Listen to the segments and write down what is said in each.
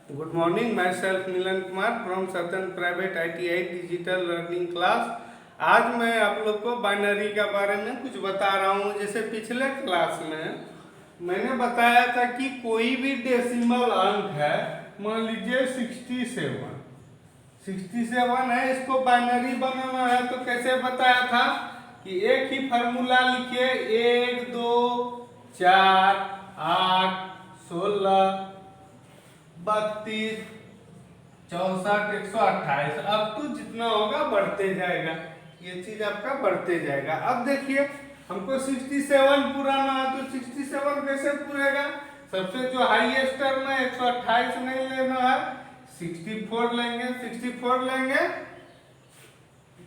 Good morning, myself Milan Kumar from Southern Private ITI digital learning class. आज मैं आप लोग को बाइनरी के बारे में कुछ बता रहा हूँ। जैसे पिछले क्लास में मैंने बताया था कि कोई भी डेसिमल अंक है, मान लीजिए 67 है, इसको बाइनरी बनाना है तो कैसे बताया था कि एक ही फार्मूला लिखिए, 1 2 4 8 16 32 64 128 अब तो जितना होगा बढ़ते जाएगा, ये चीज आपका बढ़ते जाएगा। अब देखिए हमको 67 पुराना है तो 67 कैसे पूरेगा। सबसे जो हाईएस्ट टर्म है 128 नहीं लेना है, 64 लेंगे। 64 लेंगे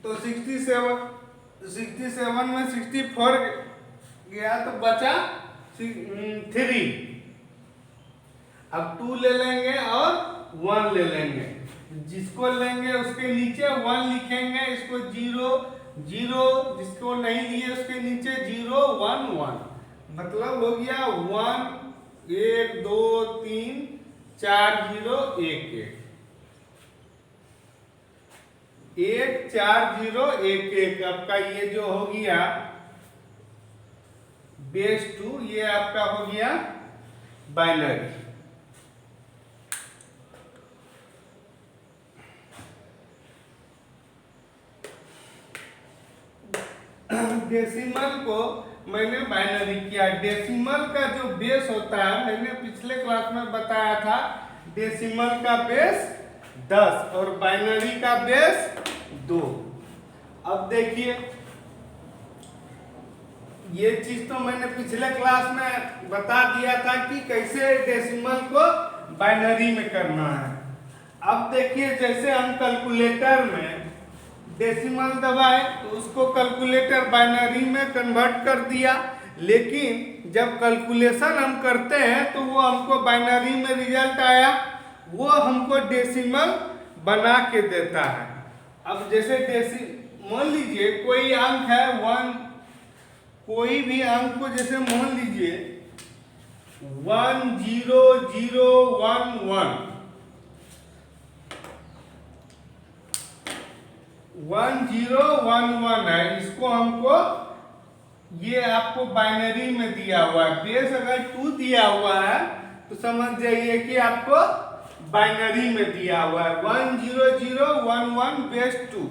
तो 67 में 64 गया तो बचा 3। अब 2 ले लेंगे और 1 ले लेंगे। जिसको लेंगे उसके नीचे 1 लिखेंगे, इसको 0 0, जिसको नहीं लिए उसके नीचे 0 1 1, मतलब हो गया 1 1 2 3 4 0 1 1 4 0 1 1। आपका ये जो हो गया बेस 2, ये आपका हो गया बाइनरी। डेसिमल को मैंने बाइनरी किया। डेसिमल का जो बेस होता है, मैंने पिछले क्लास में बताया था, डेसिमल का बेस 10 और बाइनरी का बेस 2। अब देखिए ये चीज तो मैंने पिछले क्लास में बता दिया था कि कैसे डेसिमल को बाइनरी में करना है। अब देखिए जैसे हम कैलकुलेटर में डेसिमल दबाए तो उसको कैलकुलेटर बाइनरी में कन्वर्ट कर दिया, लेकिन जब कैलकुलेशन हम करते हैं तो वो हमको बाइनरी में रिजल्ट आया, वो हमको डेसिमल बना के देता है। अब जैसे मान लीजिए कोई अंक है 1, कोई भी अंक को जैसे मान लीजिए 1 0 0 1 1 1 0 1 1 है, इसको हमको, ये आपको बाइनरी में दिया हुआ है। बेस अगर 2 दिया हुआ है तो समझ जाइए कि आपको बाइनरी में दिया हुआ है। 1 0 0 1 1 बेस 2,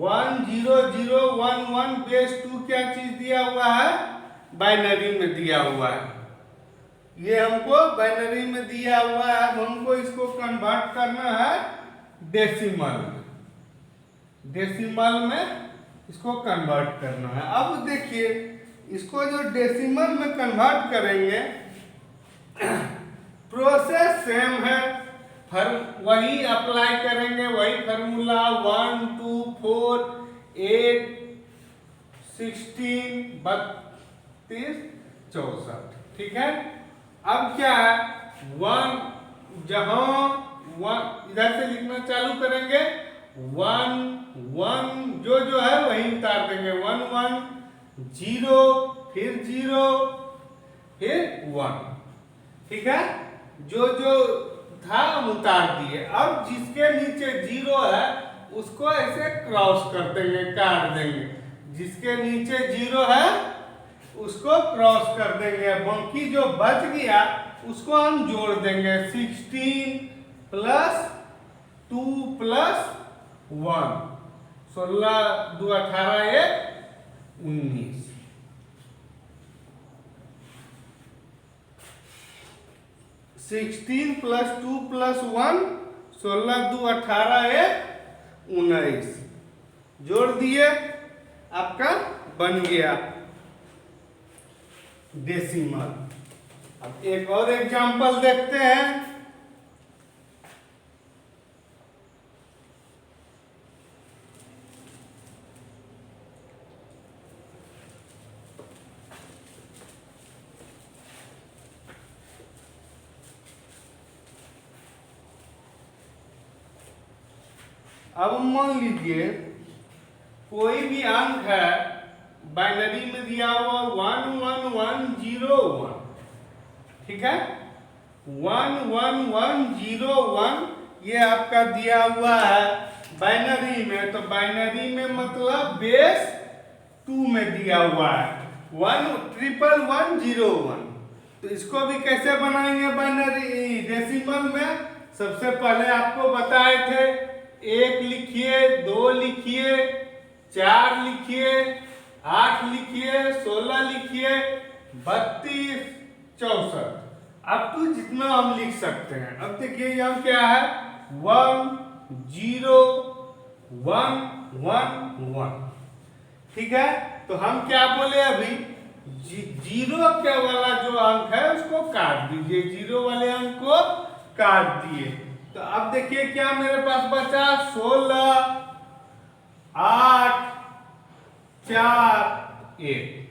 1 0 0 1 1 बेस 2 क्या चीज दिया हुआ है, बाइनरी में दिया हुआ है। ये हमको बाइनरी में दिया हुआ है। अब हमको इसको कन्वर्ट करना है डेसिमल में। डेसिमल में इसको कन्वर्ट करना है। अब देखिए इसको जो डेसिमल में कन्वर्ट करेंगे प्रोसेस सेम है, वही अप्लाई करेंगे, वही फार्मूला 1 2 4 8 16 32 64, ठीक है। अब क्या है, 1 जहां 1 इधर से लिखना चालू करेंगे, 1 1 जो है वही उतार देंगे, 1 1 0 फिर 0 फिर 1, ठीक है। जो था हम उतार दिए। अब जिसके नीचे 0 है उसको ऐसे क्रॉस कर देंगे, काट देंगे। जिसके नीचे 0 है उसको क्रॉस कर देंगे, बाकी जो बच गया उसको हम जोड़ देंगे। 16 प्लस 2 प्लस 1, 16 2 18 1 19। 16 प्लस 2 प्लस 1 16 2 18 1 19 जोड़ दिए, आपका बन गया डेसिमल। अब एक और एग्जांपल देखते हैं। अब मान लीजिए कोई भी अंक है, बाइनरी में दिया हुआ 1 1 1 0 1, ठीक है। 11101 ये आपका दिया हुआ है बाइनरी में। तो बाइनरी में मतलब बेस 2 में दिया हुआ है 11101। तो इसको भी कैसे बनाएंगे बाइनरी डेसिमल में? सबसे पहले आपको बताए थे 1 लिखिए, 2 लिखिए, 4 लिखिए, 8 लिखिए, 16 लिखिए, 32, 64 अब तो जितना हम लिख सकते हैं। अब देखिए यहाँ क्या है 1 0 1 1 1। ठीक है, तो हम क्या बोले अभी जीरो के वाला जो अंक है उसको काट दीजिए, जीरो वाले अंक को काट दिए। तो अब देखिए क्या मेरे पास बचा 16 8 4 1।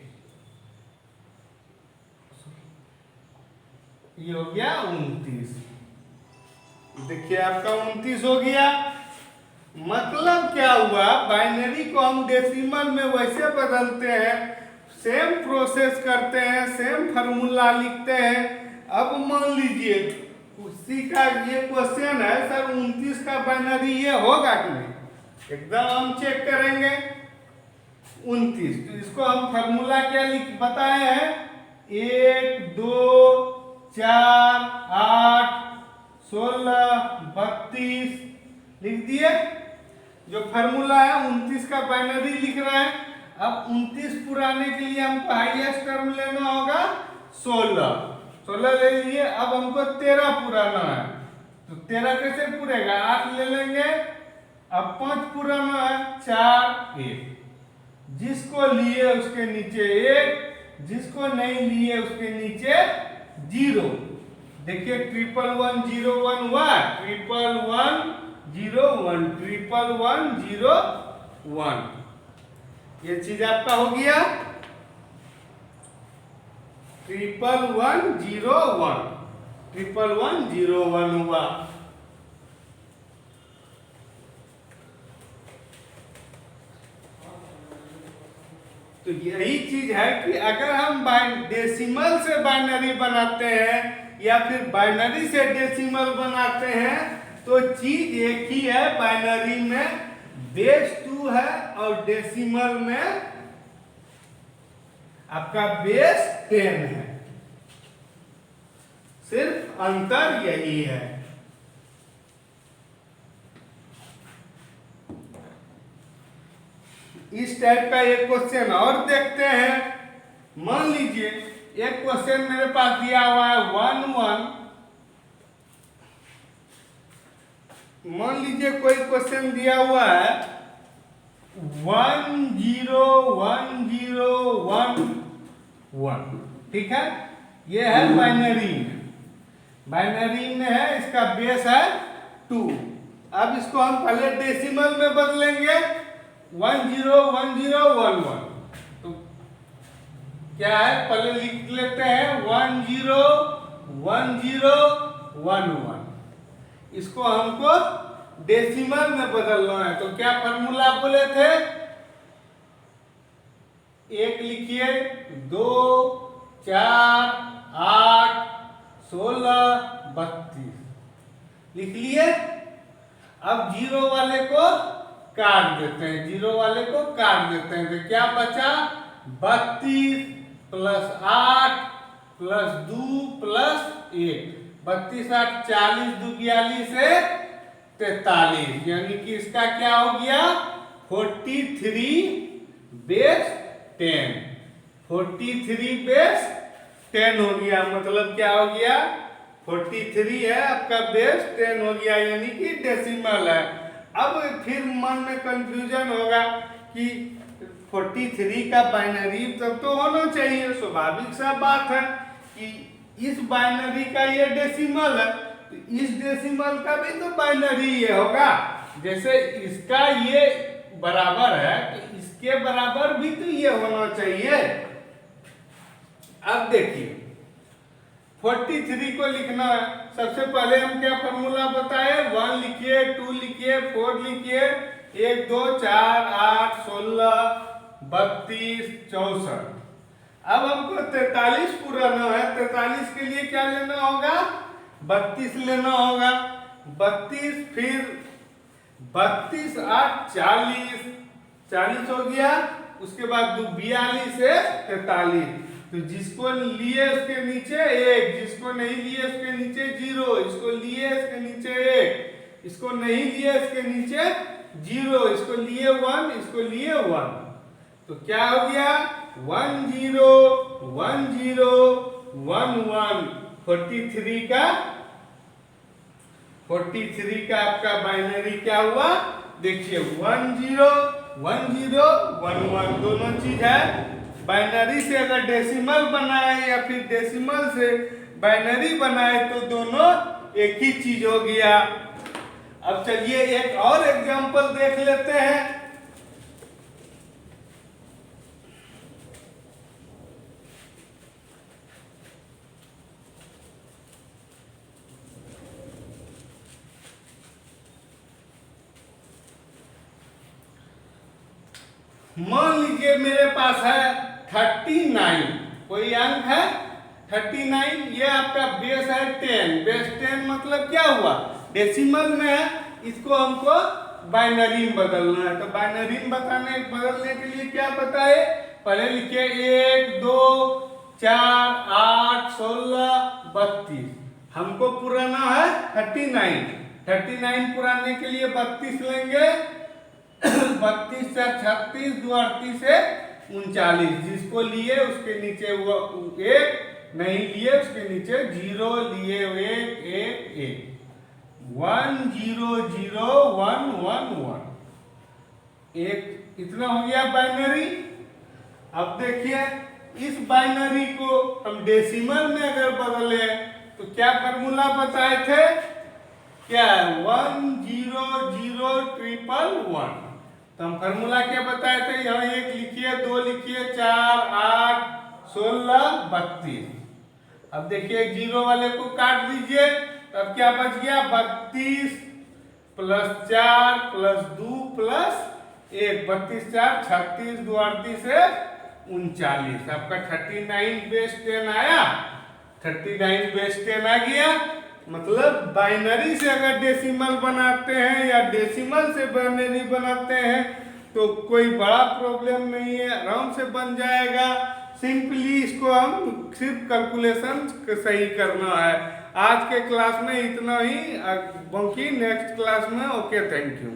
ये हो गया 29। देखिए आपका 29 हो गया। मतलब क्या हुआ, बाइनरी को हम डेसिमल में वैसे बदलते हैं, सेम प्रोसेस करते हैं, सेम फार्मूला लिखते हैं। अब मान लीजिए उसी का ये क्वेश्चन है सर 29 का बाइनरी ये होगा कि नहीं, एकदम हम चेक करेंगे 29। तो इसको हम फार्मूला क्या लिख बताए हैं 1 2 4 8 16 32 लिख दिए। जो फार्मूला है 29 का बाइनरी लिख रहे हैं। अब 29 पुराने के लिए हमको हाईएस्ट टर्म लेना होगा 16 ले लिए। अब हमको 13 पुराना है, तो 13 कैसे पूरेगा 8 ले लेंगे। अब 5 पुराना है 4 1। जिसको लिए उसके नीचे 1, जिसको नहीं लिए उसके नीचे 0। देखिए 11101 हुआ, 11101 11101। ये चीज आपका हो गया 11101 11101 हुआ। तो यही चीज है कि अगर हम डेसिमल से बाइनरी बनाते हैं या फिर बाइनरी से डेसिमल बनाते हैं तो चीज एक ही है। बाइनरी में बेस 2 है और डेसिमल में आपका बेस 10 है, सिर्फ अंतर यही है। इस टाइप का एक क्वेश्चन और देखते हैं। मान लीजिए एक क्वेश्चन मेरे पास दिया हुआ है 1 1। मान लीजिए कोई क्वेश्चन दिया हुआ है 1 0 1 0 1 1। ठीक है, ये है बाइनरी में। बाइनरी में है, इसका बेस है 2। अब इसको हम पहले डेसिमल में बदलेंगे 1 0 1 0 1 1। तो क्या है पहले लिख लेते हैं 1 0 1 0 1 1। इसको हमको डेसिमल में बदलना है। तो क्या फार्मूला बोले थे 1 लिखिए 2 4 8 16 32 लिख लिए। अब जीरो वाले को काट देते हैं, जीरो वाले को काट देते हैं। तो क्या बचा 32 प्लस 8 प्लस 2 प्लस 1। 32 8 40 2 42 से 43, यानी कि इसका क्या हो गया 43 बेस 10। 43 बेस 10 हो गया। मतलब क्या हो गया 43 है आपका बेस 10 हो गया, यानी कि डेसिमल है। अब फिर मन में कंफ्यूजन होगा कि 43 का बाइनरी तब तो होना चाहिए। स्वाभाविक सा बात है कि इस बाइनरी का ये डेसिमल है, तो इस डेसिमल का भी तो बाइनरी ये होगा। जैसे इसका ये बराबर है तो इसके बराबर भी तो ये होना चाहिए। अब देखिए 43 को लिखना है। सबसे पहले हम क्या फॉर्मूला बताए 1 लिखिए 2 लिखिए 4 लिखिए 1 2 4 8 16 32 64। अब हमको 43 पुराना है। 43 के लिए क्या लेना होगा 32 लेना होगा। 32 फिर 32 8 40, 40 हो गया। उसके बाद 42 है 43। तो जिसको लिए उसके नीचे 1, जिसको नहीं लिए उसके नीचे 0, इसको लिए इसके नीचे 1, इसको नहीं लिए इसके नीचे 0, इसको लिए 1, इसको लिए 1। तो क्या हो गया 1 0 1 0 1 1। 43 का आपका बाइनरी क्या हुआ देखिए 1 0 1 0 1 1 दोनों चीज है। बाइनरी से अगर डेसिमल बनाए या फिर डेसिमल से बाइनरी बनाए तो दोनों एक ही चीज हो गया। अब चलिए एक और एग्जांपल देख लेते हैं। मान लीजिए मेरे पास है 39, कोई अंक है 39, ये आपका बेस है 10। बेस 10 मतलब क्या हुआ डेसिमल में है, इसको हमको बाइनरी में बदलना है। तो बाइनरी में बदलने के लिए क्या बताए, पहले लिखिए 1 2 4 8 16 32। हमको पुराना है 39 पुराने के लिए 32 लेंगे। 32 से 36 2 38 से 39। जिसको लिए उसके नीचे वो 1, नहीं लिए उसके नीचे 0, लिए 1 1 1। 1 0 0 1 1 1। एक इतना हो गया बाइनरी। अब देखिए इस बाइनरी को हम डेसिमल में अगर बदले तो क्या फार्मूला बताए थे, क्या 1 0 0 1 1। तो हम फार्मूला क्या बताए थे, यहाँ 1 लिखिए 2 लिखिए 4 8 16 32। अब देखिए 0 वाले को काट दीजिए, तब क्या बच गया 32 प्लस 4 प्लस 2 प्लस 1। 32 4 36 2 38 है 39। आपका 39 बेस 10 आया। 39 बेस 10 आ गया। मतलब बाइनरी से अगर डेसिमल बनाते हैं या डेसिमल से बाइनरी बनाते हैं तो कोई बड़ा प्रॉब्लम नहीं है, आराम से बन जाएगा। सिंपली इसको हम सिर्फ कैलकुलेशन सही करना है। आज के क्लास में इतना ही, बाकी नेक्स्ट क्लास में। Okay, thank you.